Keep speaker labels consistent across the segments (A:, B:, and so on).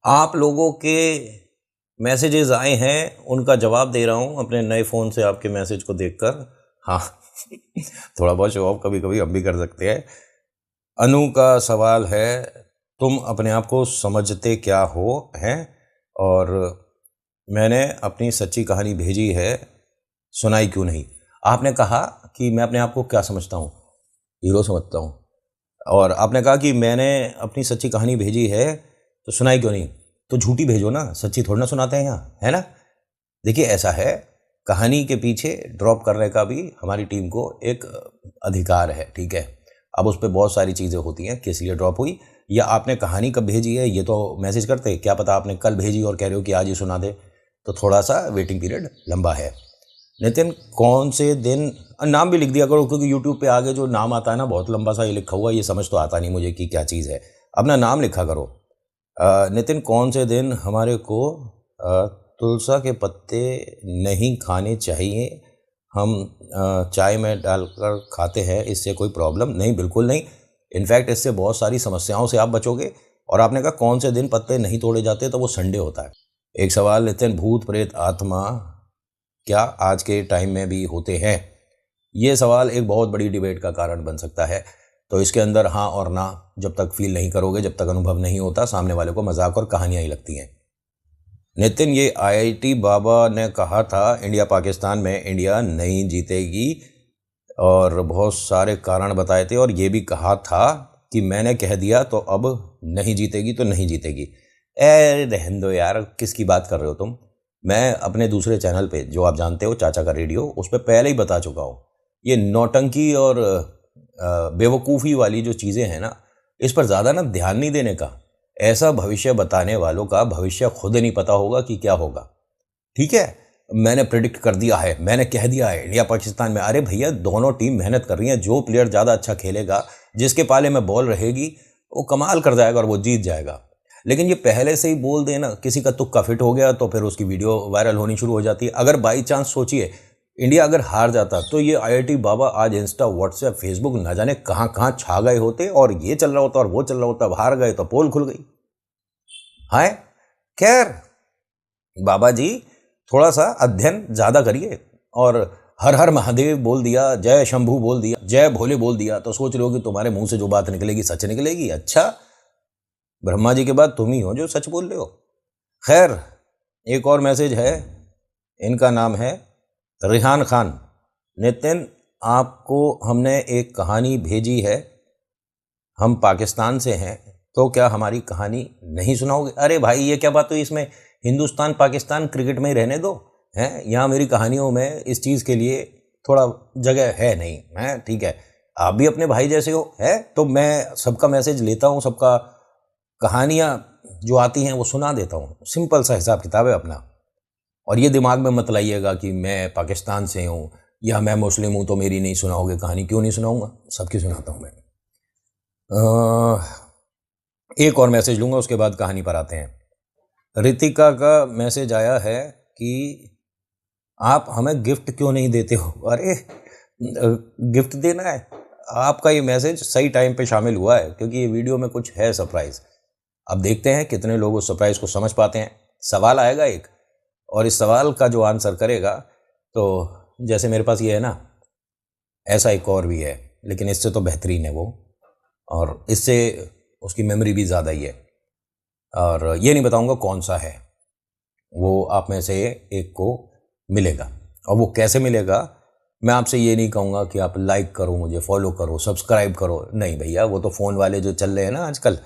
A: आप लोगों के मैसेजेस आए हैं, उनका जवाब दे रहा हूँ अपने नए फ़ोन से आपके मैसेज को देखकर। हाँ थोड़ा बहुत शो ऑफ कभी कभी हम भी कर सकते हैं। अनु का सवाल है, तुम अपने आप को समझते क्या हो हैं? और मैंने अपनी सच्ची कहानी भेजी है, सुनाई क्यों नहीं? आपने कहा कि मैं अपने आप को क्या समझता हूँ? हीरो समझता हूँ। और आपने कहा कि मैंने अपनी सच्ची कहानी भेजी है तो सुनाई क्यों नहीं? तो झूठी भेजो ना, सच्ची थोड़ी ना सुनाते हैं यहाँ, है ना? देखिए ऐसा है, कहानी के पीछे ड्रॉप करने का भी हमारी टीम को एक अधिकार है, ठीक है? अब उस पर बहुत सारी चीज़ें होती हैं, किस लिए ड्रॉप हुई या आपने कहानी कब भेजी है ये तो मैसेज करते, क्या पता आपने कल भेजी और कह रहे हो कि आज ही सुना दे, तो थोड़ा सा वेटिंग पीरियड लंबा है। नितिन, कौन से दिन, नाम भी लिख दिया करो क्योंकि यूट्यूब पे आगे जो नाम आता है ना बहुत लंबा सा ये लिखा हुआ, ये समझ तो आता नहीं मुझे कि क्या चीज़ है, अपना नाम लिखा करो। नितिन, कौन से दिन हमारे को तुलसा के पत्ते नहीं खाने चाहिए? हम चाय में डालकर खाते हैं, इससे कोई प्रॉब्लम नहीं? बिल्कुल नहीं, इनफैक्ट इससे बहुत सारी समस्याओं से आप बचोगे। और आपने कहा कौन से दिन पत्ते नहीं तोड़े जाते, तो वो संडे होता है। एक सवाल नितिन, भूत प्रेत आत्मा क्या आज के टाइम में भी होते हैं? ये सवाल एक बहुत बड़ी डिबेट का कारण बन सकता है, तो इसके अंदर हाँ और ना जब तक फील नहीं करोगे, जब तक अनुभव नहीं होता, सामने वाले को मजाक और कहानियाँ ही लगती हैं। नितिन, ये आईआईटी बाबा ने कहा था इंडिया पाकिस्तान में इंडिया नहीं जीतेगी और बहुत सारे कारण बताए थे, और ये भी कहा था कि मैंने कह दिया तो अब नहीं जीतेगी तो नहीं जीतेगी। रहने दो यार, किसकी बात कर रहे हो तुम? मैं अपने दूसरे चैनल पे, जो आप जानते हो चाचा का रेडियो, उस पर पहले ही बता चुका हूँ, ये नौटंकी और बेवकूफ़ी वाली जो चीज़ें हैं ना, इस पर ज़्यादा ना ध्यान नहीं देने का। ऐसा भविष्य बताने वालों का भविष्य खुद नहीं पता होगा कि क्या होगा, ठीक है? मैंने प्रिडिक्ट कर दिया है, मैंने कह दिया है इंडिया पाकिस्तान में, अरे भैया दोनों टीम मेहनत कर रही हैं, जो प्लेयर ज़्यादा अच्छा खेलेगा, जिसके पाले में बॉल रहेगी, वो कमाल कर जाएगा और वो जीत जाएगा। लेकिन ये पहले से ही बोल देना, किसी का तुक्का फिट हो गया तो फिर उसकी वीडियो वायरल होनी शुरू हो जाती है। अगर बाई चांस सोचिए इंडिया अगर हार जाता तो ये आईआईटी बाबा आज इंस्टा, व्हाट्सएप, फेसबुक ना जाने कहाँ कहाँ छा गए होते, और ये चल रहा होता और वो चल रहा होता, हार गए तो पोल खुल गई। हाय, खैर बाबा जी थोड़ा सा अध्ययन ज़्यादा करिए, और हर हर महादेव बोल दिया, जय शंभू बोल दिया, जय भोले बोल दिया, तो सोच रहे हो कि तुम्हारे मुंह से जो बात निकलेगी सच निकलेगी? अच्छा, ब्रह्मा जी के बाद तुम ही हो जो सच बोल रहे हो। खैर, एक और मैसेज है, इनका नाम है रिहान खान। नितिन, आपको हमने एक कहानी भेजी है, हम पाकिस्तान से हैं, तो क्या हमारी कहानी नहीं सुनाओगे? अरे भाई ये क्या बात हुई, इसमें हिंदुस्तान पाकिस्तान क्रिकेट में ही रहने दो, हैं? यहाँ मेरी कहानियों में इस चीज़ के लिए थोड़ा जगह है नहीं, है? ठीक है, आप भी अपने भाई जैसे हो, है? तो मैं सबका मैसेज लेता हूँ, सबका कहानियाँ जो आती हैं वो सुना देता हूँ, सिंपल सा हिसाब किताब है अपना। और ये दिमाग में मत लाइएगा कि मैं पाकिस्तान से हूँ या मैं मुस्लिम हूँ तो मेरी नहीं सुनाओगे कहानी। क्यों नहीं सुनाऊँगा, सबकी सुनाता हूँ मैं। एक और मैसेज लूँगा, उसके बाद कहानी पर आते हैं। रितिका का मैसेज आया है कि आप हमें गिफ्ट क्यों नहीं देते हो? अरे गिफ्ट देना है? आपका ये मैसेज सही टाइम पे शामिल हुआ है क्योंकि ये वीडियो में कुछ है सरप्राइज़। अब देखते हैं कितने लोग उस सरप्राइज़ को समझ पाते हैं। सवाल आएगा एक, और इस सवाल का जो आंसर करेगा, तो जैसे मेरे पास ये है ना, ऐसा एक और भी है, लेकिन इससे तो बेहतरीन है वो, और इससे उसकी मेमोरी भी ज़्यादा ही है, और ये नहीं बताऊंगा कौन सा है, वो आप में से एक को मिलेगा। और वो कैसे मिलेगा, मैं आपसे ये नहीं कहूँगा कि आप लाइक करो, मुझे फॉलो करो, सब्सक्राइब करो, नहीं भैया, वो तो फ़ोन वाले जो चल रहे हैं ना आजकल,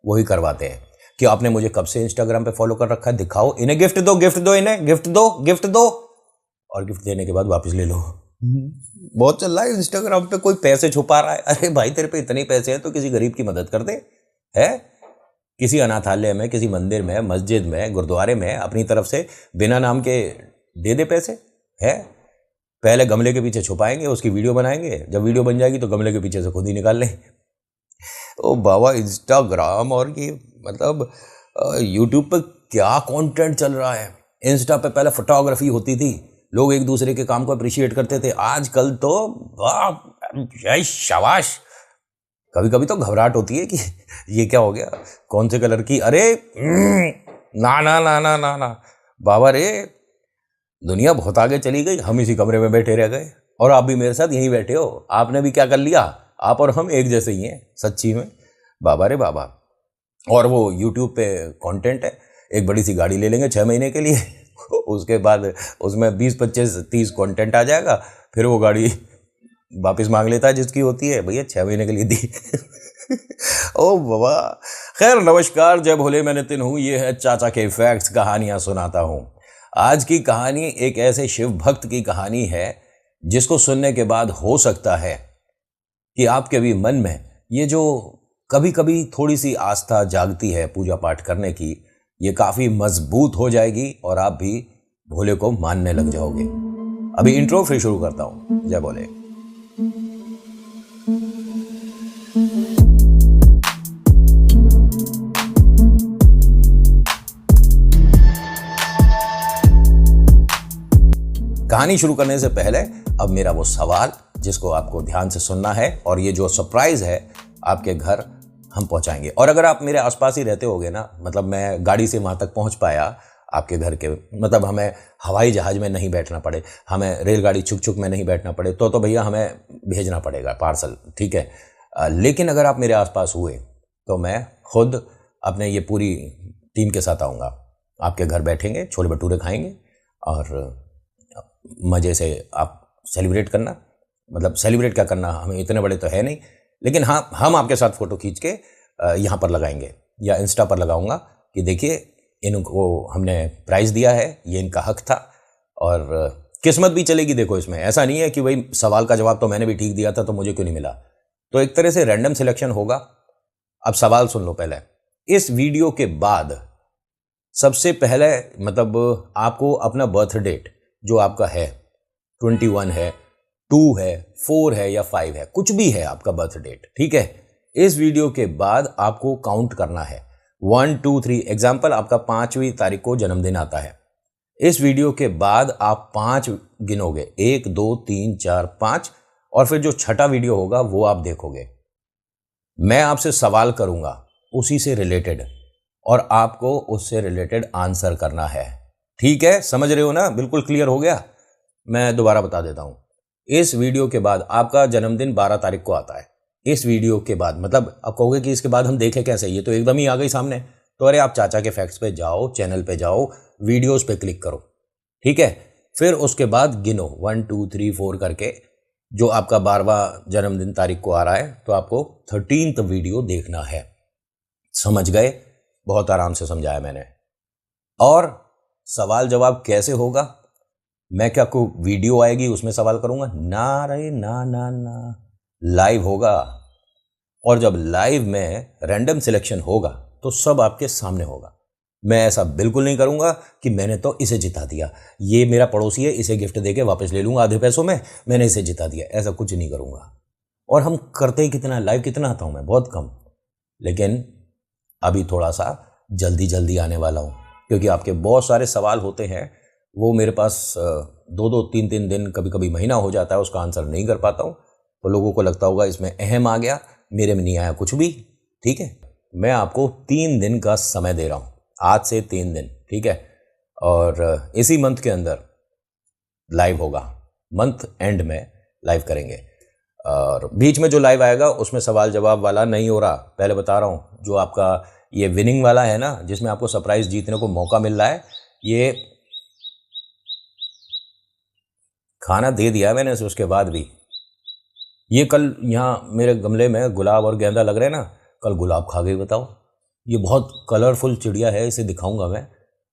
A: वही करवाते हैं कि आपने मुझे कब से इंस्टाग्राम पे फॉलो कर रखा है, दिखाओ, इन्हें गिफ्ट दो, गिफ्ट दो, इन्हें गिफ्ट दो, गिफ्ट दो, और गिफ्ट देने के बाद वापस ले लो। बहुत चल रहा है इंस्टाग्राम पे, कोई पैसे छुपा रहा है। अरे भाई तेरे पे इतने पैसे हैं तो किसी गरीब की मदद कर दे, है? किसी अनाथालय में, किसी मंदिर में, मस्जिद में, गुरुद्वारे में अपनी तरफ से बिना नाम के दे दे पैसे, है? पहले गमले के पीछे छुपाएंगे, उसकी वीडियो बनाएंगे, जब वीडियो बन जाएगी तो गमले के पीछे से खुद ही निकाल लें। ओ बाबा, इंस्टाग्राम और ये मतलब यूट्यूब पर क्या कंटेंट चल रहा है। इंस्टा पे पहले फोटोग्राफी होती थी, लोग एक दूसरे के काम को अप्रिशिएट करते थे, आजकल तो वाह शाबाश। कभी कभी तो घबराहट होती है कि ये क्या हो गया, कौन से कलर की, अरे ना ना ना ना ना ना बाबा रे, दुनिया बहुत आगे चली गई, हम इसी कमरे में बैठे रह गए और आप भी मेरे साथ यहीं बैठे हो। आपने भी क्या कर लिया, आप और हम एक जैसे ही हैं सच्ची में, बाबा रे बाबा। और वो यूट्यूब पे कंटेंट है, एक बड़ी सी गाड़ी ले लेंगे 6 महीने के लिए उसके बाद उसमें 20 25 30 कंटेंट आ जाएगा, फिर वो गाड़ी वापस मांग लेता है जिसकी होती है, भैया 6 महीने के लिए दी ओ बाबा। खैर नमस्कार, जय भोले, मैं नितिन हूँ, ये है चाचा के फैक्ट्स, कहानियाँ सुनाता हूँ। आज की कहानी एक ऐसे शिव भक्त की कहानी है जिसको सुनने के बाद हो सकता है कि आपके भी मन में ये जो कभी कभी थोड़ी सी आस्था जागती है पूजा पाठ करने की, ये काफ़ी मजबूत हो जाएगी और आप भी भोले को मानने लग जाओगे। अभी इंट्रो फिर शुरू करता हूँ। जय भोले। कहानी शुरू करने से पहले अब मेरा वो सवाल जिसको आपको ध्यान से सुनना है, और ये जो सरप्राइज है आपके घर हम पहुंचाएंगे। और अगर आप मेरे आसपास ही रहते होगे ना, मतलब मैं गाड़ी से वहां तक पहुंच पाया आपके घर के, मतलब हमें हवाई जहाज में नहीं बैठना पड़े, हमें रेलगाड़ी छुक छुक में नहीं बैठना पड़े, तो भैया हमें भेजना पड़ेगा पार्सल, ठीक है। लेकिन अगर आप मेरे आसपास हुए तो मैं खुद अपने ये पूरी टीम के साथ आऊँगा, आपके घर बैठेंगे, छोले भटूरे खाएंगे और मज़े से आप सेलिब्रेट करना। मतलब सेलिब्रेट क्या करना, हमें इतने बड़े तो है नहीं, लेकिन हाँ हम आपके साथ फ़ोटो खींच के यहाँ पर लगाएंगे या इंस्टा पर लगाऊंगा कि देखिए इनको हमने प्राइज़ दिया है, ये इनका हक था और किस्मत भी चलेगी। देखो इसमें ऐसा नहीं है कि भाई सवाल का जवाब तो मैंने भी ठीक दिया था तो मुझे क्यों नहीं मिला, तो एक तरह से रैंडम सिलेक्शन होगा। अब सवाल सुन लो पहले। इस वीडियो के बाद सबसे पहले मतलब आपको अपना बर्थ डेट जो आपका है, 21 है, 2 है, 4 है या 5 है, कुछ भी है आपका बर्थ डेट, ठीक है। इस वीडियो के बाद आपको काउंट करना है 1 2 3। एग्जाम्पल, आपका 5वीं तारीख को जन्मदिन आता है, इस वीडियो के बाद आप 5 गिनोगे, 1 2 3 4 5, और फिर जो छठा वीडियो होगा वो आप देखोगे। मैं आपसे सवाल करूंगा उसी से रिलेटेड और आपको उससे रिलेटेड आंसर करना है, ठीक है। समझ रहे हो ना, बिल्कुल क्लियर हो गया। मैं दोबारा बता देता हूं। इस वीडियो के बाद आपका जन्मदिन 12 तारीख को आता है, इस वीडियो के बाद, मतलब आप कहोगे कि इसके बाद हम देखें कैसे, ये तो एकदम ही आ गई सामने, तो अरे आप चाचा के फैक्ट्स पे जाओ, चैनल पे जाओ, वीडियोस पे क्लिक करो, ठीक है। फिर उसके बाद गिनो 1 2 3 4 करके, जो आपका 12वां जन्मदिन तारीख को आ रहा है, तो आपको 13th वीडियो देखना है। समझ गए? बहुत आराम से समझाया मैंने। और सवाल जवाब कैसे होगा? मैं क्या कोई वीडियो आएगी उसमें सवाल करूंगा? ना रे ना ना ना, लाइव होगा। और जब लाइव में रैंडम सिलेक्शन होगा तो सब आपके सामने होगा। मैं ऐसा बिल्कुल नहीं करूंगा कि मैंने तो इसे जिता दिया, ये मेरा पड़ोसी है, इसे गिफ्ट देके वापस ले लूंगा आधे पैसों में, मैंने इसे जिता दिया, ऐसा कुछ नहीं करूंगा। और हम करते ही कितना, लाइव कितना आता हूं मैं, बहुत कम। लेकिन अभी थोड़ा सा जल्दी जल्दी आने वाला हूं, क्योंकि आपके बहुत सारे सवाल होते हैं, वो मेरे पास 2 3 दिन, कभी कभी महीना हो जाता है, उसका आंसर नहीं कर पाता हूँ। तो लोगों को लगता होगा इसमें अहम आ गया, मेरे में नहीं आया कुछ भी, ठीक है। मैं आपको 3 दिन का समय दे रहा हूँ, आज से 3 दिन, ठीक है। और इसी मंथ के अंदर लाइव होगा, मंथ एंड में लाइव करेंगे। और बीच में जो लाइव आएगा उसमें सवाल जवाब वाला नहीं हो रहा, पहले बता रहा हूँ। जो आपका ये विनिंग वाला है ना, जिसमें आपको सरप्राइज जीतने को मौका मिल रहा है, ये खाना दे दिया मैंने उसके बाद भी। ये कल यहाँ मेरे गमले में गुलाब और गेंदा लग रहे हैं ना, कल गुलाब खा गई, बताओ। ये बहुत कलरफुल चिड़िया है, इसे दिखाऊंगा मैं।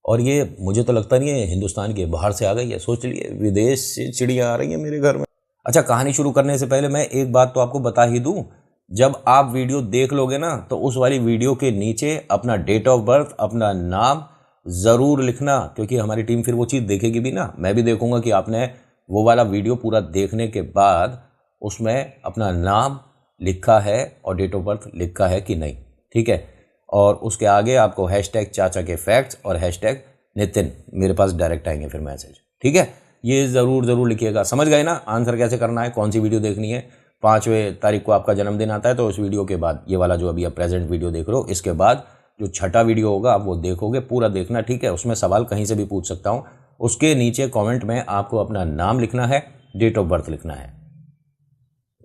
A: और ये मुझे तो लगता नहीं है हिंदुस्तान के बाहर से आ गई है, सोच लिए विदेश से चिड़िया आ रही है मेरे घर में। अच्छा, कहानी शुरू करने से पहले मैं एक बात तो आपको बता ही दूं। जब आप वीडियो देख लोगे ना, तो उस वाली वीडियो के नीचे अपना डेट ऑफ बर्थ, अपना नाम ज़रूर लिखना, क्योंकि हमारी टीम फिर वो चीज़ देखेगी भी ना। मैं भी देखूंगा कि आपने वो वाला वीडियो पूरा देखने के बाद उसमें अपना नाम लिखा है और डेट ऑफ बर्थ लिखा है कि नहीं, ठीक है। और उसके आगे आपको हैशटैग चाचा के फैक्ट्स और हैशटैग नितिन, मेरे पास डायरेक्ट आएंगे फिर मैसेज, ठीक है। ये ज़रूर लिखिएगा। समझ गए ना आंसर कैसे करना है, कौन सी वीडियो देखनी है। 5वें तारीख को आपका जन्मदिन आता है, तो उस वीडियो के बाद, ये वाला जो अभी आप प्रेजेंट वीडियो देख रहे हो, इसके बाद जो छठा वीडियो होगा आप वो देखोगे, पूरा देखना, ठीक है। उसमें सवाल कहीं से भी पूछ सकता हूँ। उसके नीचे कमेंट में आपको अपना नाम लिखना है, डेट ऑफ बर्थ लिखना है।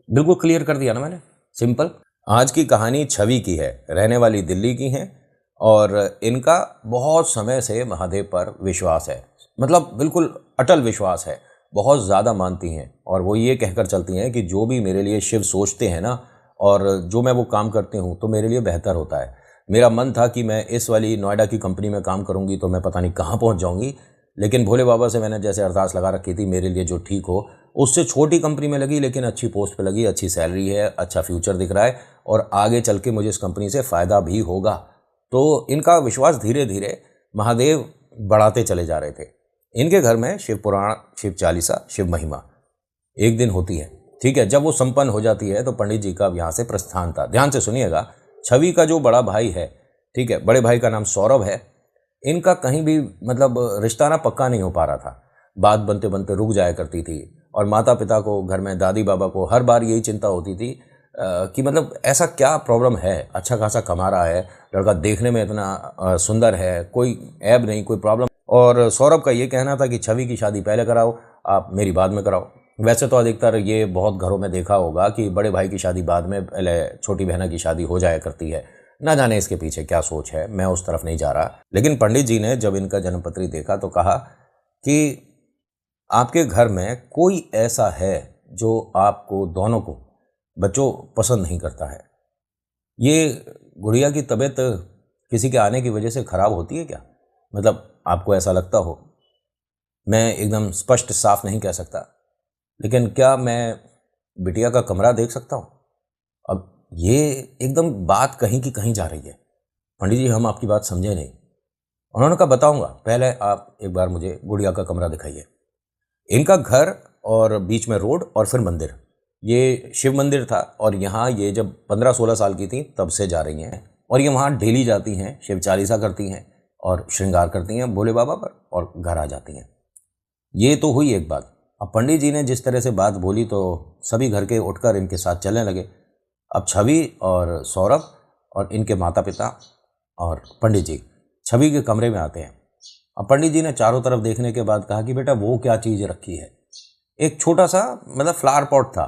A: बिल्कुल क्लियर कर दिया ना मैंने, सिंपल। आज की कहानी छवि की है, रहने वाली दिल्ली की हैं और इनका बहुत समय से महादेव पर विश्वास है, मतलब बिल्कुल अटल विश्वास है, बहुत ज़्यादा मानती हैं। और वो ये कहकर चलती हैं कि जो भी मेरे लिए शिव सोचते हैं ना, और जो मैं वो काम करती हूँ तो मेरे लिए बेहतर होता है। मेरा मन था कि मैं इस वाली नोएडा की कंपनी में काम करूँगी तो मैं पता नहीं कहाँ पहुँच जाऊँगी, लेकिन भोले बाबा से मैंने जैसे अरदास लगा रखी थी मेरे लिए जो ठीक हो, उससे छोटी कंपनी में लगी, लेकिन अच्छी पोस्ट पे लगी, अच्छी सैलरी है, अच्छा फ्यूचर दिख रहा है और आगे चल के मुझे इस कंपनी से फ़ायदा भी होगा। तो इनका विश्वास धीरे धीरे महादेव बढ़ाते चले जा रहे थे। इनके घर में शिव पुराण, शिव चालीसा, शिव महिमा एक दिन होती है, ठीक है। जब वो संपन्न हो जाती है तो पंडित जी का यहाँ से प्रस्थान था। ध्यान से सुनिएगा, छवि का जो बड़ा भाई है, ठीक है, बड़े भाई का नाम सौरभ है, इनका कहीं भी मतलब रिश्ता ना पक्का नहीं हो पा रहा था। बात बनते बनते रुक जाया करती थी और माता पिता को, घर में दादी बाबा को हर बार यही चिंता होती थी कि मतलब ऐसा क्या प्रॉब्लम है, अच्छा खासा कमा रहा है, लड़का देखने में इतना सुंदर है, कोई ऐब नहीं, कोई प्रॉब्लम। और सौरभ का ये कहना था कि छवि की शादी पहले कराओ, आप मेरी बाद में कराओ। वैसे तो अधिकतर ये बहुत घरों में देखा होगा कि बड़े भाई की शादी बाद में, पहले छोटी बहना की शादी हो जाया करती है। ना जाने इसके पीछे क्या सोच है, मैं उस तरफ नहीं जा रहा। लेकिन पंडित जी ने जब इनका जन्मपत्री देखा तो कहा कि आपके घर में कोई ऐसा है जो आपको दोनों को, बच्चों, पसंद नहीं करता है। ये गुड़िया की तबीयत किसी के आने की वजह से ख़राब होती है क्या? मतलब आपको ऐसा लगता हो? मैं एकदम स्पष्ट साफ नहीं कह सकता, लेकिन क्या मैं बिटिया का कमरा देख सकता हूँ? अब ये एकदम बात कहीं की कहीं जा रही है। पंडित जी, हम आपकी बात समझे नहीं। उन्होंने कहा बताऊंगा, पहले आप एक बार मुझे गुड़िया का कमरा दिखाइए। इनका घर और बीच में रोड और फिर मंदिर, ये शिव मंदिर था और यहाँ ये जब 15-16 साल की थी तब से जा रही हैं और ये वहाँ डेली जाती हैं, शिव चालीसा करती हैं और श्रृंगार करती हैं भोले बाबा पर और घर आ जाती हैं। ये तो हुई एक बात। अब पंडित जी ने जिस तरह से बात बोली तो सभी घर के उठकर इनके साथ चलने लगे। अब छवि और सौरभ और इनके माता पिता और पंडित जी छवि के कमरे में आते हैं। अब पंडित जी ने चारों तरफ देखने के बाद कहा कि बेटा वो क्या चीज़ रखी है। एक छोटा सा मतलब फ्लावर पॉट था,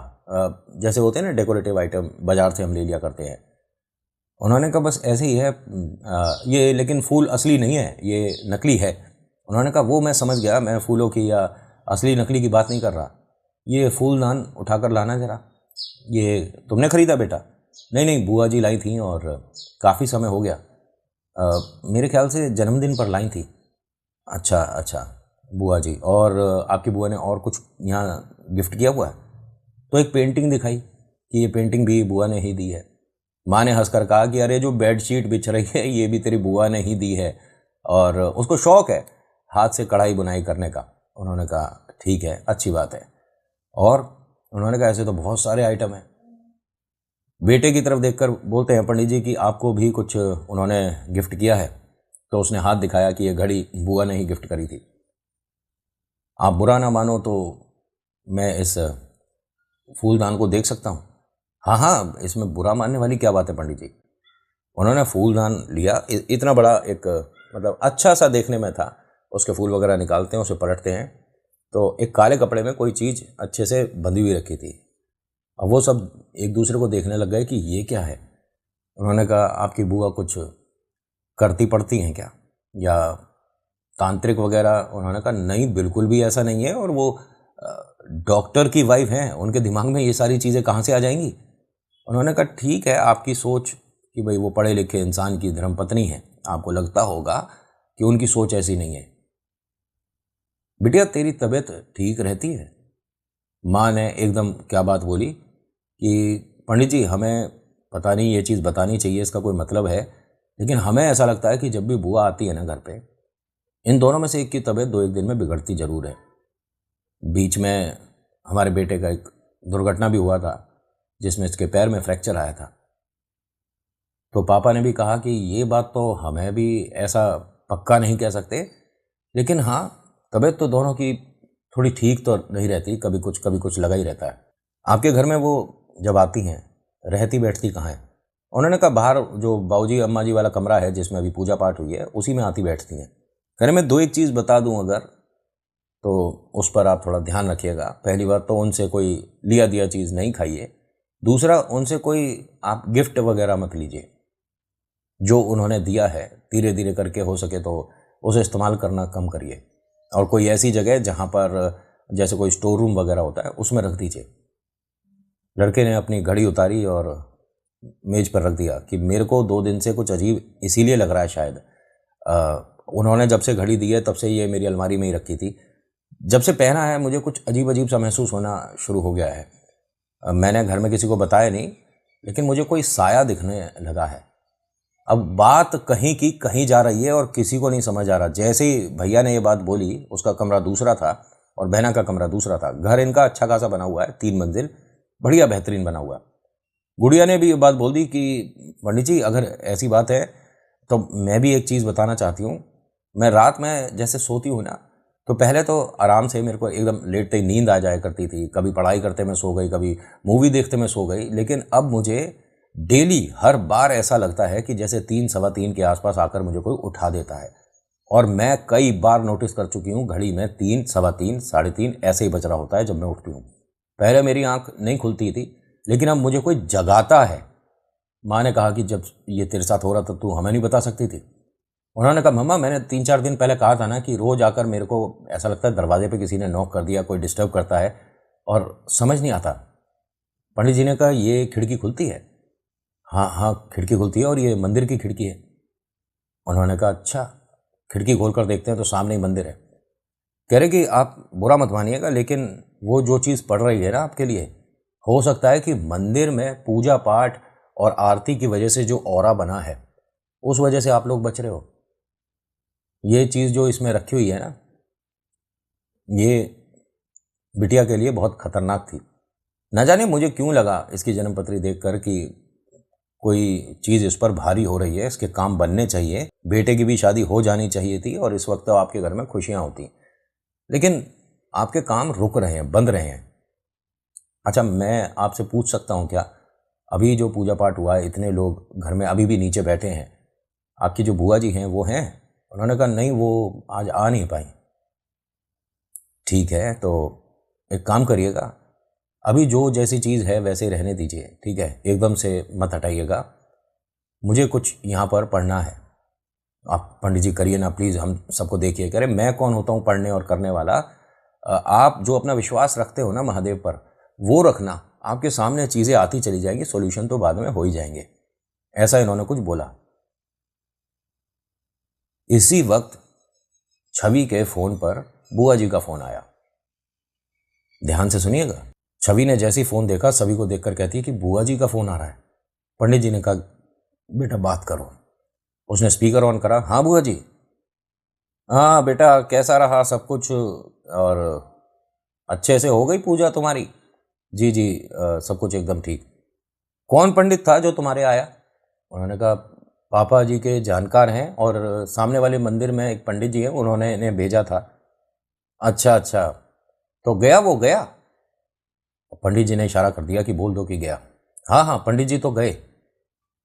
A: जैसे होते हैं ना डेकोरेटिव आइटम, बाजार से हम ले लिया करते हैं। उन्होंने कहा बस ऐसे ही है, ये लेकिन फूल असली नहीं है, ये नकली है। उन्होंने कहा वो मैं समझ गया, मैं फूलों की या असली नकली की बात नहीं कर रहा। ये फूलदान उठाकर लाना ज़रा। ये तुमने ख़रीदा बेटा? नहीं नहीं, बुआ जी लाई थी और काफ़ी समय हो गया, मेरे ख्याल से जन्मदिन पर लाई थी। अच्छा अच्छा, बुआ जी, और आपकी बुआ ने और कुछ यहाँ गिफ्ट किया हुआ है? तो एक पेंटिंग दिखाई कि ये पेंटिंग भी बुआ ने ही दी है। माँ ने हंसकर कहा कि अरे जो बेड शीट बिछ रही है ये भी तेरी बुआ ने ही दी है, और उसको शौक़ है हाथ से कढ़ाई बुनाई करने का। उन्होंने कहा ठीक है, अच्छी बात है। और उन्होंने कहा ऐसे तो बहुत सारे आइटम हैं। बेटे की तरफ देखकर बोलते हैं पंडित जी कि आपको भी कुछ उन्होंने गिफ्ट किया है? तो उसने हाथ दिखाया कि ये घड़ी बुआ ने ही गिफ्ट करी थी। आप बुरा ना मानो तो मैं इस फूलदान को देख सकता हूँ? हाँ हाँ, इसमें बुरा मानने वाली क्या बात है पंडित जी। उन्होंने फूलदान लिया, इतना बड़ा एक मतलब अच्छा सा देखने में था। उसके फूल वगैरह निकालते हैं, उसे पलटते हैं तो एक काले कपड़े में कोई चीज़ अच्छे से बंधी हुई रखी थी। अब वो सब एक दूसरे को देखने लग गए कि ये क्या है। उन्होंने कहा आपकी बुआ कुछ करती पड़ती हैं क्या, या तांत्रिक वगैरह? उन्होंने कहा नहीं, बिल्कुल भी ऐसा नहीं है, और वो डॉक्टर की वाइफ हैं, उनके दिमाग में ये सारी चीज़ें कहाँ से आ जाएंगी। उन्होंने कहा ठीक है, आपकी सोच कि भाई वो पढ़े लिखे इंसान की धर्मपत्नी है, आपको लगता होगा कि उनकी सोच ऐसी नहीं है। बिटिया तेरी तबीयत ठीक रहती है? माँ ने एकदम क्या बात बोली कि पंडित जी हमें पता नहीं, ये चीज़ बतानी चाहिए, इसका कोई मतलब है, लेकिन हमें ऐसा लगता है कि जब भी बुआ आती है ना घर पे, इन दोनों में से एक की तबीयत 2-1 दिन में बिगड़ती ज़रूर है। बीच में हमारे बेटे का एक दुर्घटना भी हुआ था जिसमें इसके पैर में फ्रैक्चर आया था। तो पापा ने भी कहा कि ये बात तो हमें भी ऐसा पक्का नहीं कह सकते, लेकिन हाँ तबीयत तो दोनों की थोड़ी ठीक तो नहीं रहती, कभी कुछ लगा ही रहता है। आपके घर में वो जब आती हैं रहती बैठती कहाँ है? उन्होंने कहा बाहर जो बाबूजी अम्मा जी वाला कमरा है जिसमें अभी पूजा पाठ हुई है उसी में आती बैठती हैं। कह रहे मैं दो एक चीज़ बता दूं अगर तो उस पर आप थोड़ा ध्यान रखिएगा। पहली बात तो उनसे कोई लिया दिया चीज़ नहीं खाइए। दूसरा, उनसे कोई आप गिफ्ट वगैरह मत लीजिए। जो उन्होंने दिया है धीरे धीरे करके हो सके तो उसे इस्तेमाल करना कम करिए, और कोई ऐसी जगह जहाँ पर जैसे कोई स्टोर रूम वगैरह होता है उसमें रख दीजिए। लड़के ने अपनी घड़ी उतारी और मेज पर रख दिया कि मेरे को 2 दिन से कुछ अजीब इसीलिए लग रहा है शायद। उन्होंने जब से घड़ी दी है तब से ये मेरी अलमारी में ही रखी थी। जब से पहना है मुझे कुछ अजीब अजीब सा महसूस होना शुरू हो गया है। मैंने घर में किसी को बताया नहीं, लेकिन मुझे कोई साया दिखने लगा है। अब बात कहीं की कहीं जा रही है और किसी को नहीं समझ आ रहा। जैसे ही भैया ने ये बात बोली, उसका कमरा दूसरा था और बहना का कमरा दूसरा था। घर इनका अच्छा खासा बना हुआ है, 3 मंजिल, बढ़िया बेहतरीन बना हुआ है। गुड़िया ने भी ये बात बोल दी कि पंडित जी अगर ऐसी बात है तो मैं भी एक चीज़ बताना चाहती हूँ। मैं रात में जैसे सोती हूँ ना, तो पहले तो आराम से मेरे को एकदम लेटते ही नींद आ जाया करती थी। कभी पढ़ाई करते मैं सो गई, कभी मूवी देखते मैं सो गई। लेकिन अब मुझे डेली हर बार ऐसा लगता है कि जैसे 3 सवा 3 के आसपास आकर मुझे कोई उठा देता है। और मैं कई बार नोटिस कर चुकी हूँ घड़ी में 3 सवा 3 साढ़े 3 ऐसे ही बज रहा होता है जब मैं उठती हूँ। पहले मेरी आंख नहीं खुलती थी, लेकिन अब मुझे कोई जगाता है। माँ ने कहा कि जब ये तेरे साथ हो रहा था तू हमें नहीं बता सकती थी। उन्होंने कहा मम्मा मैंने 3-4 दिन पहले कहा था ना कि रोज़ आकर मेरे को ऐसा लगता है दरवाजे पे किसी ने नॉक कर दिया, कोई डिस्टर्ब करता है और समझ नहीं आता। पंडित जी ने कहा ये खिड़की खुलती है? हाँ हाँ खिड़की खुलती है और ये मंदिर की खिड़की है। उन्होंने कहा अच्छा, खिड़की खोल कर देखते हैं तो सामने ही मंदिर है। कह रहे कि आप बुरा मत मानिएगा, लेकिन वो जो चीज़ पड़ रही है ना आपके लिए, हो सकता है कि मंदिर में पूजा पाठ और आरती की वजह से जो ऑरा बना है उस वजह से आप लोग बच रहे हो। ये चीज़ जो इसमें रखी हुई है ना, ये बिटिया के लिए बहुत खतरनाक थी। न जाने मुझे क्यों लगा इसकी जन्मपत्री देखकर कि कोई चीज़ इस पर भारी हो रही है, इसके काम बनने चाहिए। बेटे की भी शादी हो जानी चाहिए थी और इस वक्त तो आपके घर में खुशियाँ होती, लेकिन आपके काम रुक रहे हैं, बंद रहे हैं। अच्छा, मैं आपसे पूछ सकता हूँ क्या, अभी जो पूजा पाठ हुआ है इतने लोग घर में अभी भी नीचे बैठे हैं, आपकी जो बुआ जी हैं वो हैं? उन्होंने कहा नहीं वो आज आ नहीं पाई। ठीक है, तो एक काम करिएगा, अभी जो जैसी चीज़ है वैसे ही रहने दीजिए, ठीक है? एकदम से मत हटाइएगा। मुझे कुछ यहाँ पर पढ़ना है। आप पंडित जी करिए ना प्लीज़, हम सबको देखिए। कह रहे मैं कौन होता हूँ पढ़ने और करने वाला? आप जो अपना विश्वास रखते हो ना महादेव पर, वो रखना। आपके सामने चीज़ें आती चली जाएंगी, सॉल्यूशन तो बाद में हो ही जाएंगे। ऐसा इन्होंने कुछ बोला। इसी वक्त छवि के फ़ोन पर बुआ जी का फ़ोन आया। ध्यान से सुनिएगा। छवि ने जैसे ही फ़ोन देखा, सभी को देखकर कहती है कि बुआ जी का फ़ोन आ रहा है। पंडित जी ने कहा बेटा बात करो। उसने स्पीकर ऑन करा। हाँ बुआ जी। हाँ बेटा, कैसा रहा सब कुछ? और अच्छे से हो गई पूजा तुम्हारी? जी जी, सब कुछ एकदम ठीक। कौन पंडित था जो तुम्हारे आया? उन्होंने कहा पापा जी के जानकार हैं और सामने वाले मंदिर में एक पंडित जी हैं, उन्होंने इन्हें भेजा था। अच्छा अच्छा, तो गया वो? गया? पंडित जी ने इशारा कर दिया कि बोल दो कि गया। हाँ हाँ पंडित जी तो गए।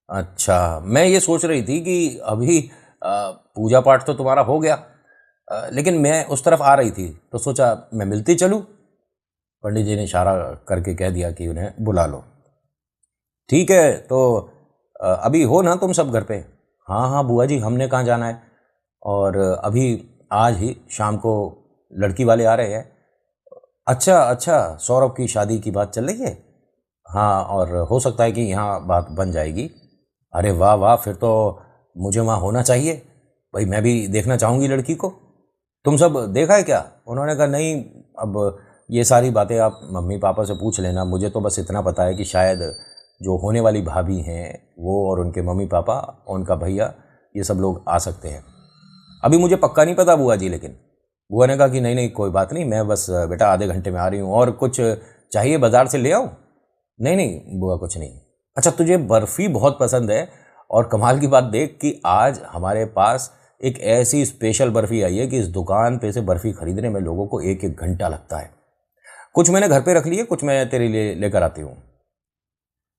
A: अच्छा, मैं ये सोच रही थी कि अभी पूजा पाठ तो तुम्हारा हो गया, लेकिन मैं उस तरफ आ रही थी तो सोचा मैं मिलती चलूँ। पंडित जी ने इशारा करके कह दिया कि उन्हें बुला लो। ठीक है, तो अभी हो ना तुम सब घर पे? हाँ हाँ बुआ जी, हमने कहाँ जाना है, और अभी आज ही शाम को लड़की वाले आ रहे हैं। अच्छा अच्छा, सौरभ की शादी की बात चल रही है? हाँ, और हो सकता है कि यहाँ बात बन जाएगी। अरे वाह वाह, फिर तो मुझे वहाँ होना चाहिए भाई, मैं भी देखना चाहूँगी लड़की को। तुम सब देखा है क्या? उन्होंने कहा नहीं, अब ये सारी बातें आप मम्मी पापा से पूछ लेना। मुझे तो बस इतना पता है कि शायद जो होने वाली भाभी हैं वो और उनके मम्मी पापा, उनका भैया, ये सब लोग आ सकते हैं। अभी मुझे पक्का नहीं पता बुआ जी, लेकिन बुआ ने कहा कि नहीं नहीं कोई बात नहीं, मैं बस बेटा आधे घंटे में आ रही हूँ। और कुछ चाहिए बाज़ार से ले आऊँ? नहीं नहीं बुआ कुछ नहीं। अच्छा, तुझे बर्फ़ी बहुत पसंद है, और कमाल की बात देख कि आज हमारे पास एक ऐसी स्पेशल बर्फ़ी आई है कि इस दुकान पे से बर्फ़ी ख़रीदने में लोगों को 1-1 घंटा लगता है। कुछ मैंने घर पे रख ली है, कुछ मैं तेरे लिए लेकर आती हूँ।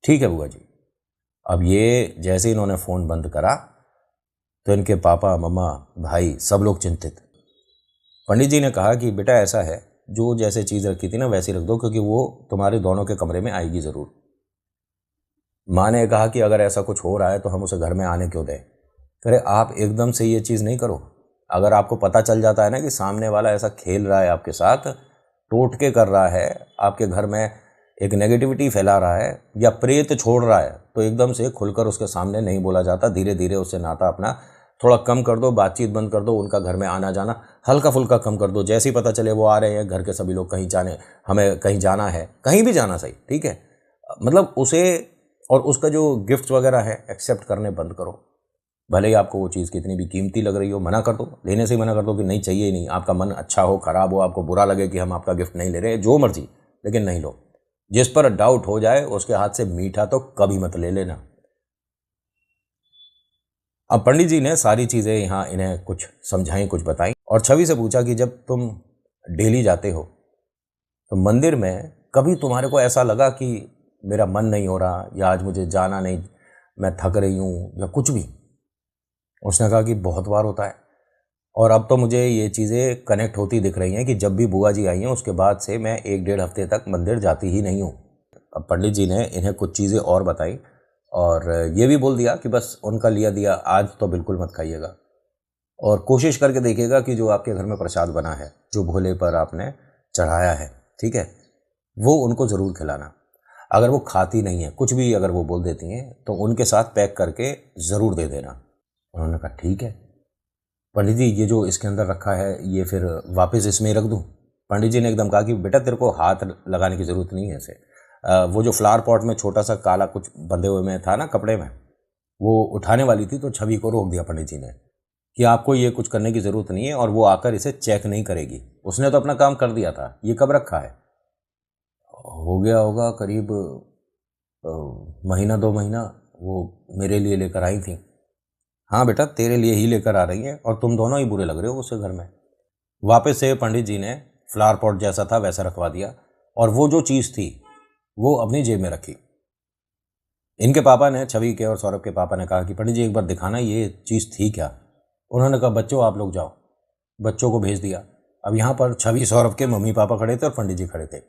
A: ठीक है बुआ जी। अब ये जैसे इन्होंने फ़ोन बंद करा तो इनके पापा, मम्मा, भाई सब लोग चिंतित। पंडित जी ने कहा कि बेटा ऐसा है, जो जैसे चीज़ रखी थी ना वैसे रख दो, क्योंकि वो तुम्हारे दोनों के कमरे में आएगी ज़रूर। माँ ने कहा कि अगर ऐसा कुछ हो रहा है तो हम उसे घर में आने क्यों दें। अरे आप एकदम से ये चीज़ नहीं करो। अगर आपको पता चल जाता है ना कि सामने वाला ऐसा खेल रहा है आपके साथ, टोटके कर रहा है, आपके घर में एक नेगेटिविटी फैला रहा है या प्रेत छोड़ रहा है, तो एकदम से खुलकर उसके सामने नहीं बोला जाता। धीरे धीरे उससे नाता अपना थोड़ा कम कर दो, बातचीत बंद कर दो, उनका घर में आना जाना हल्का फुल्का कम कर दो। जैसे ही पता चले वो आ रहे हैं, घर के सभी लोग कहीं जाने, हमें कहीं जाना है, कहीं भी जाना सही, ठीक है, मतलब उसे और उसका जो गिफ्ट वगैरह है एक्सेप्ट करने बंद करो। भले ही आपको वो चीज़ कितनी भी कीमती लग रही हो, मना कर दो, लेने से ही मना कर दो कि नहीं चाहिए ही नहीं। आपका मन अच्छा हो, ख़राब हो, आपको बुरा लगे कि हम आपका गिफ्ट नहीं ले रहे, जो मर्जी, लेकिन नहीं लो। जिस पर डाउट हो जाए उसके हाथ से मीठा तो कभी मत ले लेना। अब पंडित जी ने सारी चीज़ें यहाँ इन्हें कुछ समझाई, कुछ बताई, और छवि से पूछा कि जब तुम डेली जाते हो तो मंदिर में कभी तुम्हारे को ऐसा लगा कि मेरा मन नहीं हो रहा, या आज मुझे जाना नहीं, मैं थक रही हूँ, या कुछ भी? उसने कहा कि बहुत बार होता है, और अब तो मुझे ये चीज़ें कनेक्ट होती दिख रही हैं कि जब भी बुआ जी आई हैं उसके बाद से मैं 1-1.5 हफ्ते तक मंदिर जाती ही नहीं हूँ। अब पंडित जी ने इन्हें कुछ चीज़ें और बताई, और ये भी बोल दिया कि बस उनका लिया दिया आज तो बिल्कुल मत खाइएगा, और कोशिश करके देखिएगा कि जो आपके घर में प्रसाद बना है, जो भोले पर आपने चढ़ाया है, ठीक है, वो उनको ज़रूर खिलाना। अगर वो खाती नहीं है, कुछ भी अगर वो बोल देती हैं, तो उनके साथ पैक करके ज़रूर दे देना। उन्होंने कहा ठीक है। पंडित जी ये जो इसके अंदर रखा है ये फिर वापस इसमें ही रख दूं? पंडित जी ने एकदम कहा कि बेटा तेरे को हाथ लगाने की ज़रूरत नहीं है इसे। वो जो फ्लावर पॉट में छोटा सा काला कुछ बंधे हुए में था ना कपड़े में, वो उठाने वाली थी, तो छवि को रोक दिया पंडित जी ने कि आपको ये कुछ करने की ज़रूरत नहीं है, और वो आकर इसे चेक नहीं करेगी, उसने तो अपना काम कर दिया था। ये कब रखा है? हो गया होगा करीब महीना 2 महीना, वो मेरे लिए लेकर आई थी। हाँ बेटा तेरे लिए ही लेकर आ रही हैं, और तुम दोनों ही बुरे लग रहे हो उसे घर में। वापस से पंडित जी ने फ्लावर पॉट जैसा था वैसा रखवा दिया, और वो जो चीज़ थी वो अपनी जेब में रखी। इनके पापा ने, छवि के और सौरभ के पापा ने कहा कि पंडित जी एक बार दिखाना ये चीज़ थी क्या। उन्होंने कहा बच्चों आप लोग जाओ। बच्चों को भेज दिया। अब यहाँ पर छवि, सौरभ के मम्मी पापा खड़े थे और पंडित जी खड़े थे।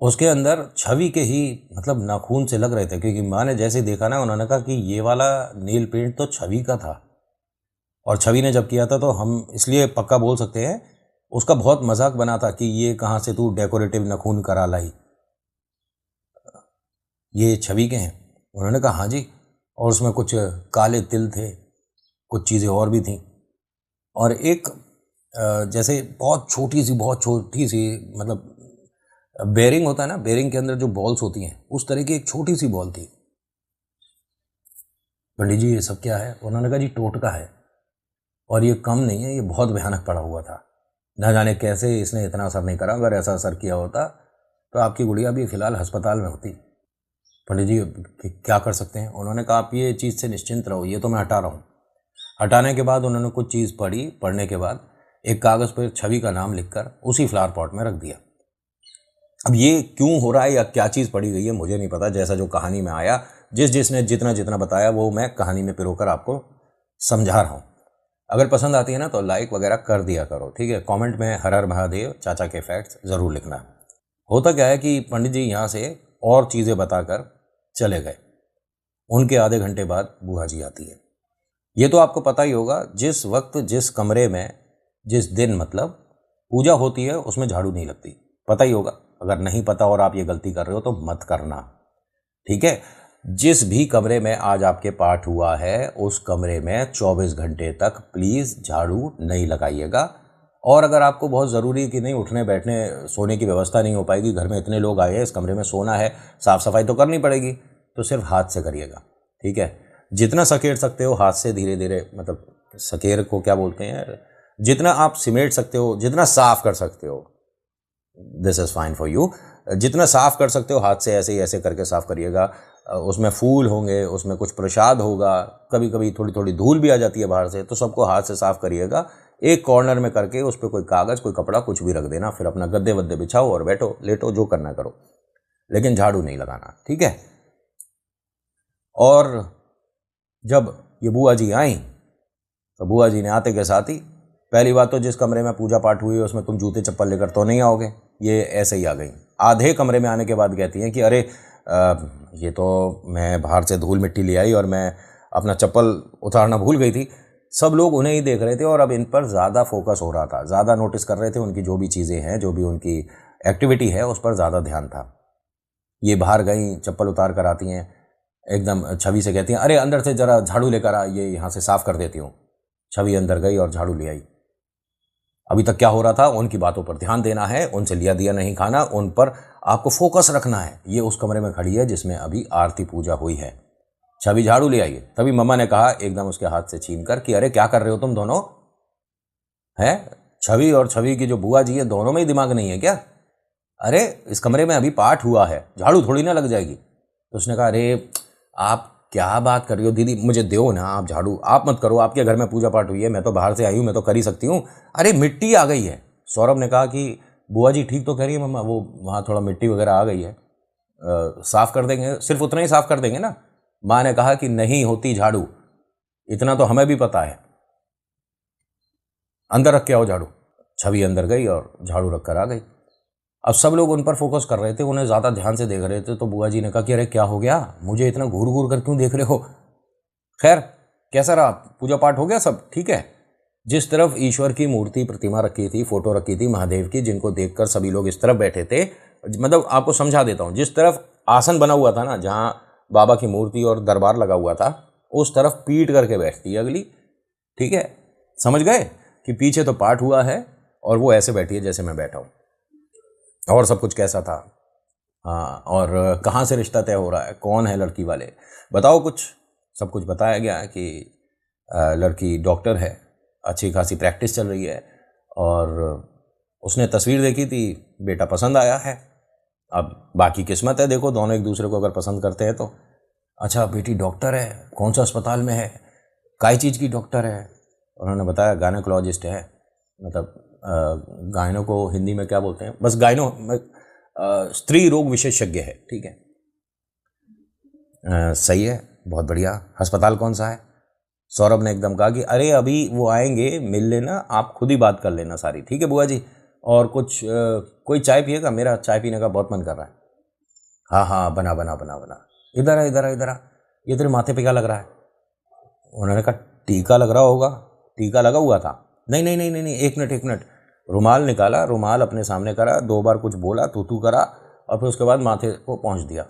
A: उसके अंदर छवि के ही मतलब नाखून से लग रहे थे, क्योंकि माँ ने जैसे देखा ना, उन्होंने कहा कि ये वाला नील पेंट तो छवि का था, और छवि ने जब किया था तो हम इसलिए पक्का बोल सकते हैं उसका बहुत मजाक बना था कि ये कहाँ से तू डेकोरेटिव नाखून करा लाई, ये छवि के हैं। उन्होंने कहा हाँ जी, और उसमें कुछ काले तिल थे, कुछ चीज़ें और भी थीं, और एक जैसे बहुत छोटी सी मतलब बेरिंग होता है ना, बेरिंग के अंदर जो बॉल्स होती हैं उस तरह की एक छोटी सी बॉल थी। पंडित जी ये सब क्या है? उन्होंने कहा जी टोटका है, और ये कम नहीं है, ये बहुत भयानक पड़ा हुआ था। ना जाने कैसे इसने इतना असर नहीं करा, अगर ऐसा असर किया होता तो आपकी गुड़िया भी फिलहाल अस्पताल में होती। पंडित जी क्या कर सकते हैं? उन्होंने कहा आप ये चीज़ से निश्चिंत रहो, ये तो मैं हटा रहा हूँ। हटाने के बाद उन्होंने कुछ चीज़ पढ़ी, पढ़ने के बाद एक कागज़ पर छवि का नाम लिखकर उसी फ्लावर पॉट में रख दिया। अब ये क्यों हो रहा है या क्या चीज़ पढ़ी गई है मुझे नहीं पता, जैसा जो कहानी में आया, जिसने जितना जितना बताया वो मैं कहानी में पिरोकर आपको समझा रहा हूँ। अगर पसंद आती है ना तो लाइक वगैरह कर दिया करो, ठीक है। कमेंट में हर हर महादेव चाचा के फैक्ट्स ज़रूर लिखना। होता क्या है कि पंडित जी यहाँ से और चीज़ें बताकर चले गए। उनके आधे घंटे बाद बुआ जी आती है। ये तो आपको पता ही होगा, जिस वक्त जिस कमरे में जिस दिन मतलब पूजा होती है उसमें झाड़ू नहीं लगती, पता ही होगा। अगर नहीं पता और आप ये गलती कर रहे हो तो मत करना, ठीक है। जिस भी कमरे में आज आपके पाठ हुआ है उस कमरे में 24 घंटे तक प्लीज़ झाड़ू नहीं लगाइएगा। और अगर आपको बहुत ज़रूरी कि नहीं उठने बैठने सोने की व्यवस्था नहीं हो पाएगी, घर में इतने लोग आए हैं, इस कमरे में सोना है, साफ़ सफाई तो करनी पड़ेगी, तो सिर्फ हाथ से करिएगा, ठीक है। जितना सकेड़ सकते हो हाथ से धीरे धीरे, मतलब सकेर को क्या बोलते हैं, जितना आप सिमेट सकते हो, जितना साफ़ कर सकते हो, this is fine for you. जितना साफ़ कर सकते हो हाथ से ऐसे ही ऐसे करके साफ़ करिएगा। उसमें फूल होंगे, उसमें कुछ प्रसाद होगा, कभी कभी थोड़ी थोड़ी धूल भी आ जाती है बाहर से, तो सबको हाथ से साफ़ करिएगा। एक कॉर्नर में करके उस पर कोई कागज़, कोई कपड़ा, कुछ भी रख देना, फिर अपना गद्दे वद्दे बिछाओ और बैठो, लेटो, जो करना करो, लेकिन झाड़ू नहीं लगाना, ठीक है। और जब ये बुआ जी आई तो बुआ जी ने आते के साथ ही, पहली बात तो जिस कमरे में पूजा पाठ हुई है उसमें तुम जूते चप्पल लेकर तो नहीं आओगे, ये ऐसे ही आ गई। आधे कमरे में आने के बाद कहती हैं कि अरे ये तो मैं बाहर से धूल मिट्टी ले आई और मैं अपना चप्पल उतारना भूल गई थी। सब लोग उन्हें ही देख रहे थे और अब इन पर ज़्यादा फोकस हो रहा था, ज़्यादा नोटिस कर रहे थे, उनकी जो भी चीज़ें हैं, जो भी उनकी एक्टिविटी है उस पर ज़्यादा ध्यान था। ये बाहर गई, चप्पल उतार कर आती हैं, एकदम छवि से कहती हैं अरे अंदर से ज़रा झाड़ू लेकर आ, ये यहाँ से साफ़ कर देती हूँ। छवि अंदर गई और झाड़ू ले आई। अभी तक क्या हो रहा था, उनकी बातों पर ध्यान देना है, उनसे लिया दिया नहीं खाना, उन पर आपको फोकस रखना है। ये उस कमरे में खड़ी है जिसमें अभी आरती पूजा हुई है। छवि झाड़ू ले आई। तभी मम्मा ने कहा एकदम उसके हाथ से छीन कर कि अरे क्या कर रहे हो तुम दोनों, हैं? छवि और छवि की जो बुआ जी है, दोनों में ही दिमाग नहीं है क्या? अरे इस कमरे में अभी पाठ हुआ है, झाड़ू थोड़ी ना लग जाएगी। तो उसने कहा अरे आप क्या बात कर रही हो दीदी, मुझे दो ना आप झाड़ू, आप मत करो, आपके घर में पूजा पाठ हुई है, मैं तो बाहर से आई हूँ, मैं तो कर ही सकती हूँ। अरे मिट्टी आ गई है। सौरभ ने कहा कि बुआ जी ठीक तो कह रही है मम्मा, वो वहाँ थोड़ा मिट्टी वगैरह आ गई है, साफ़ कर देंगे, सिर्फ उतना ही साफ़ कर देंगे ना। माँ ने कहा कि नहीं होती झाड़ू, इतना तो हमें भी पता है, अंदर रख के आओ झाड़ू। छवि अंदर गई और झाड़ू रख कर आ गई। अब सब लोग उन पर फोकस कर रहे थे, उन्हें ज़्यादा ध्यान से देख रहे थे। तो बुआ जी ने कहा कि अरे क्या हो गया, मुझे इतना घूर घूर कर क्यों देख रहे हो? खैर कैसा रहा, पूजा पाठ हो गया, सब ठीक है? जिस तरफ ईश्वर की मूर्ति प्रतिमा रखी थी, फोटो रखी थी महादेव की, जिनको देखकर सभी लोग इस तरफ बैठे थे, मतलब आपको समझा देता हूँ, जिस तरफ आसन बना हुआ था ना, जहाँ बाबा की मूर्ति और दरबार लगा हुआ था, उस तरफ पीट करके बैठती है अगली, ठीक है? समझ गए कि पीछे तो पाठ हुआ है और वो ऐसे बैठी है जैसे मैं बैठा हूँ। और सब कुछ कैसा था, हाँ, और कहाँ से रिश्ता तय हो रहा है, कौन है लड़की वाले, बताओ कुछ। सब कुछ बताया गया कि लड़की डॉक्टर है, अच्छी खासी प्रैक्टिस चल रही है, और उसने तस्वीर देखी थी, बेटा पसंद आया है। अब बाकी किस्मत है, देखो दोनों एक दूसरे को अगर पसंद करते हैं तो। अच्छा बेटी डॉक्टर है, कौन सा अस्पताल में है, काई चीज़ की डॉक्टर है? उन्होंने बताया गायनोकोलॉजिस्ट है, मतलब गायनो को हिंदी में क्या बोलते हैं, बस गायनो स्त्री रोग विशेषज्ञ है, ठीक है? सही है, बहुत बढ़िया। अस्पताल कौन सा है? सौरभ ने एकदम कहा कि अरे अभी वो आएंगे, मिल लेना, आप खुद ही बात कर लेना सारी, ठीक है बुआ जी? और कुछ कोई चाय पिएगा, मेरा चाय पीने का बहुत मन कर रहा है। हाँ हाँ बना बना बना बना, इधर आ इधर आ इधर आ, ये तेरे माथे पे क्या लग रहा है? उन्होंने कहा टीका लग रहा होगा। टीका लगा हुआ था? नहीं नहीं नहीं नहीं नहीं, एक मिनट। रुमाल निकाला, रुमाल अपने सामने करा, 2 बार कुछ बोला, तू करा, और फिर उसके बाद माथे को पहुंच दिया।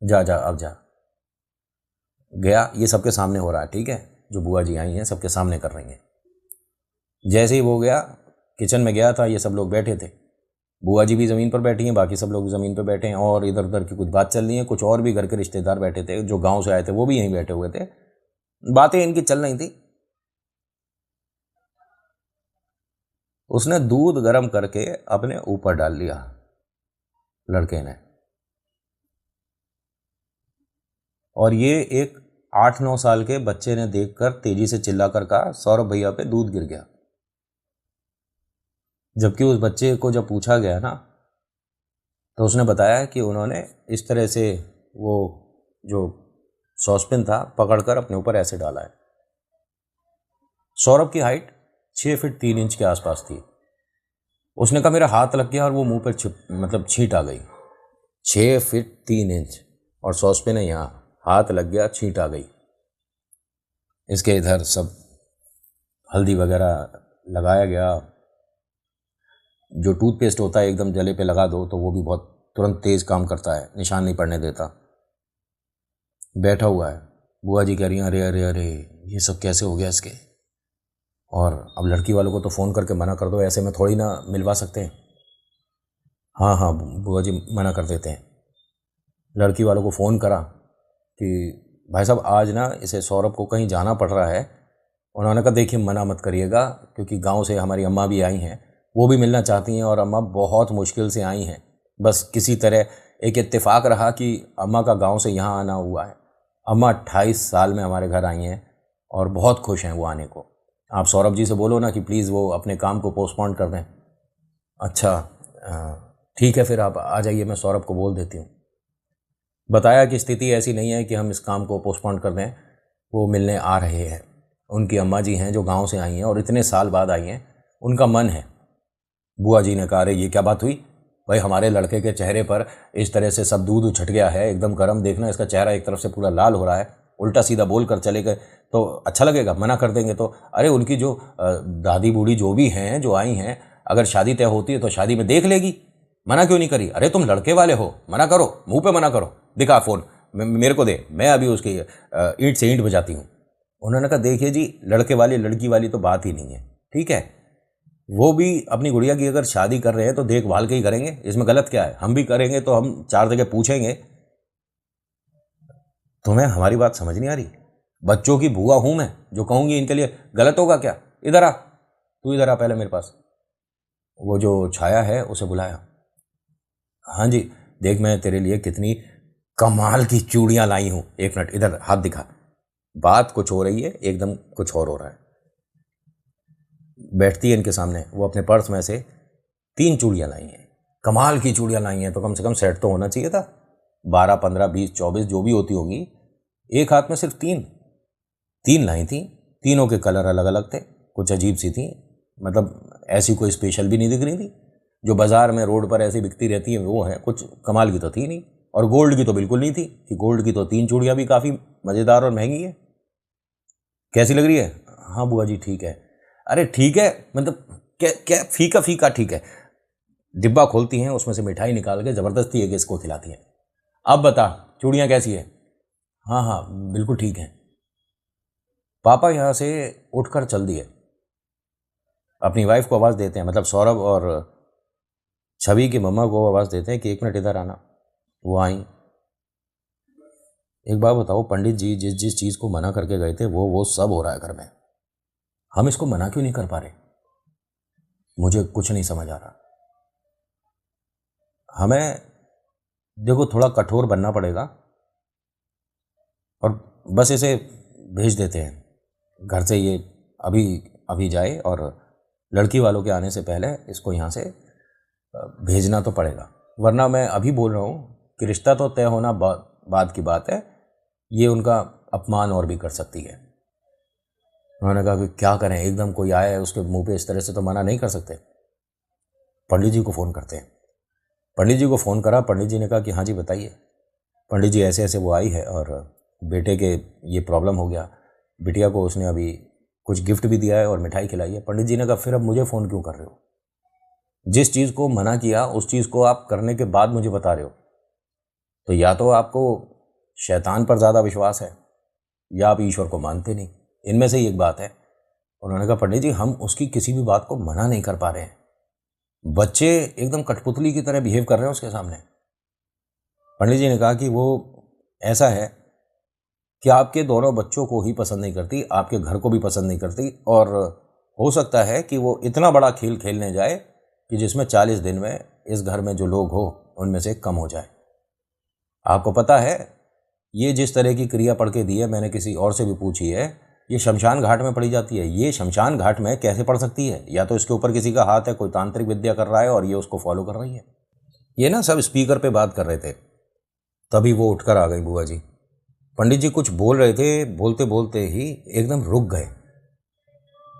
A: जा जा अब जा। गया, ये सबके सामने हो रहा है, ठीक है? जो बुआ जी आई हैं सबके सामने कर रही हैं। जैसे ही वो गया, किचन में गया था, ये सब लोग बैठे थे, बुआ जी भी ज़मीन पर बैठी हैं, बाकी सब लोग ज़मीन पर बैठे हैं, और इधर उधर की कुछ बात चल रही है। कुछ और भी घर के रिश्तेदार बैठे थे, जो गाँव से आए थे वो भी यहीं बैठे हुए थे, बातें इनकी चल रही थी। उसने दूध गर्म करके अपने ऊपर डाल लिया लड़के ने, और ये एक 8-9 साल के बच्चे ने देखकर तेजी से चिल्लाकर कहा सौरभ भैया पे दूध गिर गया। जबकि उस बच्चे को जब पूछा गया ना, तो उसने बताया कि उन्होंने इस तरह से वो जो सॉसपेन था पकड़कर अपने ऊपर ऐसे डाला है। सौरभ की हाइट 6 फीट 3 इंच के आसपास थी। उसने कहा मेरा हाथ लग गया और वो मुंह पर छींट आ गई। 6 फीट 3 इंच और सॉसपेन है यहाँ, हाथ लग गया, छींट आ गई। इसके इधर सब हल्दी वगैरह लगाया गया। जो टूथपेस्ट होता है एकदम जले पे लगा दो तो वो भी बहुत तुरंत तेज़ काम करता है, निशान नहीं पड़ने देता। बैठा हुआ है, बुआ जी कह रही हैं अरे अरे अरे ये सब कैसे हो गया इसके, और अब लड़की वालों को तो फ़ोन करके मना कर दो, ऐसे में थोड़ी ना मिलवा सकते हैं। हाँ हाँ बुआ जी मना कर देते हैं। लड़की वालों को फ़ोन करा कि भाई साहब आज ना इसे सौरभ को कहीं जाना पड़ रहा है। उन्होंने कहा देखिए मना मत करिएगा, क्योंकि गांव से हमारी अम्मा भी आई हैं, वो भी मिलना चाहती हैं, और अम्मा बहुत मुश्किल से आई हैं। बस किसी तरह एक इत्तेफाक रहा कि अम्मा का गांव से यहाँ आना हुआ है। अम्मा 28 साल में हमारे घर आई हैं और बहुत खुश हैं वो आने को। आप सौरभ जी से बोलो ना कि प्लीज़ वो अपने काम को पोस्टपोन कर दें। अच्छा ठीक है फिर आप आ जाइए, मैं सौरभ को बोल देती हूँ। बताया कि स्थिति ऐसी नहीं है कि हम इस काम को पोस्टपोन कर दें। वो मिलने आ रहे हैं। उनकी अम्मा जी हैं जो गांव से आई हैं और इतने साल बाद आई हैं, उनका मन है। बुआ जी ने कहा, अरे ये क्या बात हुई भाई, हमारे लड़के के चेहरे पर इस तरह से सब दूध उछट गया है, एकदम गर्म, देखना इसका चेहरा एक तरफ से पूरा लाल हो रहा है, उल्टा सीधा बोल कर चले गए तो अच्छा लगेगा? मना कर देंगे तो? अरे उनकी जो दादी बूढ़ी जो भी हैं, जो आई हैं, अगर शादी तय होती है तो शादी में देख लेगी, मना क्यों नहीं करी? अरे तुम लड़के वाले हो, मना करो, मुंह पे मना करो, दिखा फ़ोन मेरे को दे, मैं अभी उसकी ईंट से ईंट बजाती हूँ। उन्होंने कहा, देखिए जी, लड़के वाली लड़की वाली तो बात ही नहीं है, ठीक है? वो भी अपनी गुड़िया की अगर शादी कर रहे हैं तो देखभाल के ही करेंगे, इसमें गलत क्या है? हम भी करेंगे तो हम 4 जगह पूछेंगे। तुम्हें हमारी बात समझ नहीं आ रही? बच्चों की बुआ हूं मैं, जो कहूंगी इनके लिए गलत होगा क्या? इधर आ, तू इधर आ पहले मेरे पास। वो जो छाया है उसे बुलाया। हाँ जी, देख मैं तेरे लिए कितनी कमाल की चूड़ियां लाई हूं, एक मिनट इधर हाथ दिखा। बात कुछ हो रही है, एकदम कुछ और हो रहा है। बैठती है इनके सामने, वो अपने पर्स में से 3 चूड़ियां लाई हैं, कमाल की चूड़ियां लाई हैं, तो कम से कम सेट तो होना चाहिए था। 12, 15, 20, 24 जो भी होती होंगी, एक हाथ में सिर्फ 3 लाई थी। तीनों के कलर अलग अलग थे, कुछ अजीब सी थी, मतलब ऐसी कोई स्पेशल भी नहीं दिख रही थी। जो बाजार में रोड पर ऐसी बिकती रहती है वो है, कुछ कमाल की तो थी नहीं। और गोल्ड की तो बिल्कुल नहीं थी कि गोल्ड की तो 3 चूड़ियाँ भी काफ़ी मज़ेदार और महंगी है। कैसी लग रही है? हाँ बुआ जी ठीक है। अरे ठीक है मतलब क्या क्या फीका फीका ठीक है। डिब्बा खोलती हैं, उसमें से मिठाई निकाल के ज़बरदस्ती एक इसको खिलाती हैं। अब बता चूड़ियाँ कैसी है? हाँ हाँ बिल्कुल ठीक है। पापा यहाँ से उठकर चल दिए। अपनी वाइफ को आवाज़ देते हैं, मतलब सौरभ और छवि की मम्मा को आवाज़ देते हैं कि 1 मिनट इधर आना। वो आई। एक बात बताओ, पंडित जी जिस जिस चीज़ को मना करके गए थे वो सब हो रहा है घर में। हम इसको मना क्यों नहीं कर पा रहे? मुझे कुछ नहीं समझ आ रहा। हमें देखो थोड़ा कठोर बनना पड़ेगा और बस इसे भेज देते हैं घर से। ये अभी अभी जाए और लड़की वालों के आने से पहले इसको यहाँ से भेजना तो पड़ेगा, वरना मैं अभी बोल रहा हूँ कि रिश्ता तो तय होना बाद की बात है, ये उनका अपमान और भी कर सकती है। उन्होंने कहा कि क्या करें, एकदम कोई आया है उसके मुंह पे इस तरह से तो मना नहीं कर सकते। पंडित जी को फ़ोन करते हैं। पंडित जी को फ़ोन करा, पंडित जी ने कहा कि हाँ जी बताइए। पंडित जी ऐसे ऐसे वो आई है और बेटे के ये प्रॉब्लम हो गया, बिटिया को उसने अभी कुछ गिफ्ट भी दिया है और मिठाई खिलाई है। पंडित जी ने कहा फिर अब मुझे फ़ोन क्यों कर रहे हो? जिस चीज़ को मना किया उस चीज़ को आप करने के बाद मुझे बता रहे हो, तो या तो आपको शैतान पर ज़्यादा विश्वास है या आप ईश्वर को मानते नहीं, इनमें से ही एक बात है। उन्होंने कहा पंडित जी हम उसकी किसी भी बात को मना नहीं कर पा रहे हैं, बच्चे एकदम कठपुतली की तरह बिहेव कर रहे हैं उसके सामने। पंडित जी ने कहा कि वो ऐसा है कि आपके दोनों बच्चों को ही पसंद नहीं करती, आपके घर को भी पसंद नहीं करती, और हो सकता है कि वो इतना बड़ा खेल खेलने जाए कि जिसमें 40 दिन में इस घर में जो लोग हो उनमें से कम हो जाए। आपको पता है ये जिस तरह की क्रिया पढ़ के दी है, मैंने किसी और से भी पूछी है, ये शमशान घाट में पढ़ी जाती है। ये शमशान घाट में कैसे पढ़ सकती है? या तो इसके ऊपर किसी का हाथ है, कोई तांत्रिक विद्या कर रहा है और ये उसको फॉलो कर रही है। ये ना सब स्पीकर पे बात कर रहे थे, तभी वो उठकर आ गई बुआ जी। पंडित जी कुछ बोल रहे थे, बोलते बोलते ही एकदम रुक गए।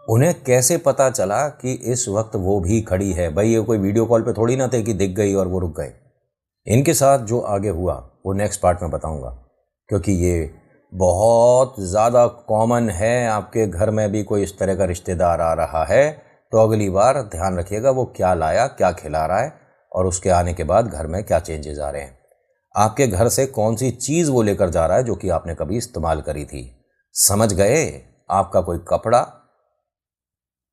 A: उन्हें कैसे पता चला कि इस वक्त वो भी खड़ी है? भाई ये कोई वीडियो कॉल पे थोड़ी ना थे कि दिख गई और वो रुक गए। इनके साथ जो आगे हुआ वो नेक्स्ट पार्ट में बताऊंगा, क्योंकि ये बहुत ज़्यादा कॉमन है। आपके घर में भी कोई इस तरह का रिश्तेदार आ रहा है तो अगली बार ध्यान रखिएगा वो क्या लाया, क्या खिला रहा है, और उसके आने के बाद घर में क्या चेंजेस आ रहे हैं। आपके घर से कौन सी चीज़ वो लेकर जा रहा है जो कि आपने कभी इस्तेमाल करी थी। समझ गए? आपका कोई कपड़ा,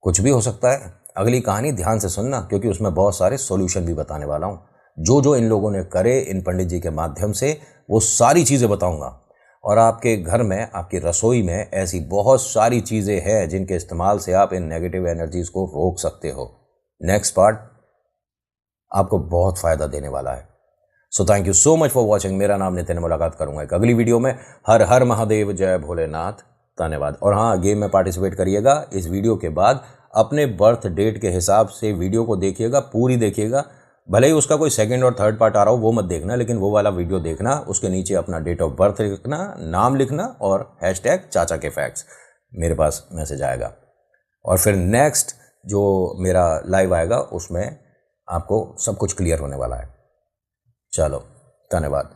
A: कुछ भी हो सकता है। अगली कहानी ध्यान से सुनना, क्योंकि उसमें बहुत सारे सॉल्यूशन भी बताने वाला हूँ। जो जो इन लोगों ने करे इन पंडित जी के माध्यम से, वो सारी चीज़ें बताऊँगा। और आपके घर में, आपकी रसोई में ऐसी बहुत सारी चीज़ें हैं जिनके इस्तेमाल से आप इन नेगेटिव एनर्जीज़ को रोक सकते हो। नेक्स्ट पार्ट आपको बहुत फ़ायदा देने वाला है। So thank you so much for watching. मेरा नाम नितिन, मुलाकात करूंगा एक अगली वीडियो में। हर हर महादेव, जय भोलेनाथ, धन्यवाद। और हाँ, गेम में पार्टिसिपेट करिएगा। इस वीडियो के बाद अपने बर्थ डेट के हिसाब से वीडियो को देखिएगा, पूरी देखिएगा, भले ही उसका कोई सेकंड और थर्ड पार्ट आ रहा हो वो मत देखना, लेकिन वो वाला वीडियो देखना, उसके नीचे अपना डेट ऑफ बर्थ लिखना, नाम लिखना और हैशटैग चाचा के फैक्ट्स, मेरे पास मैसेज आएगा। और फिर नेक्स्ट जो मेरा लाइव आएगा उसमें आपको सब कुछ क्लियर होने वाला है। चलो, धन्यवाद।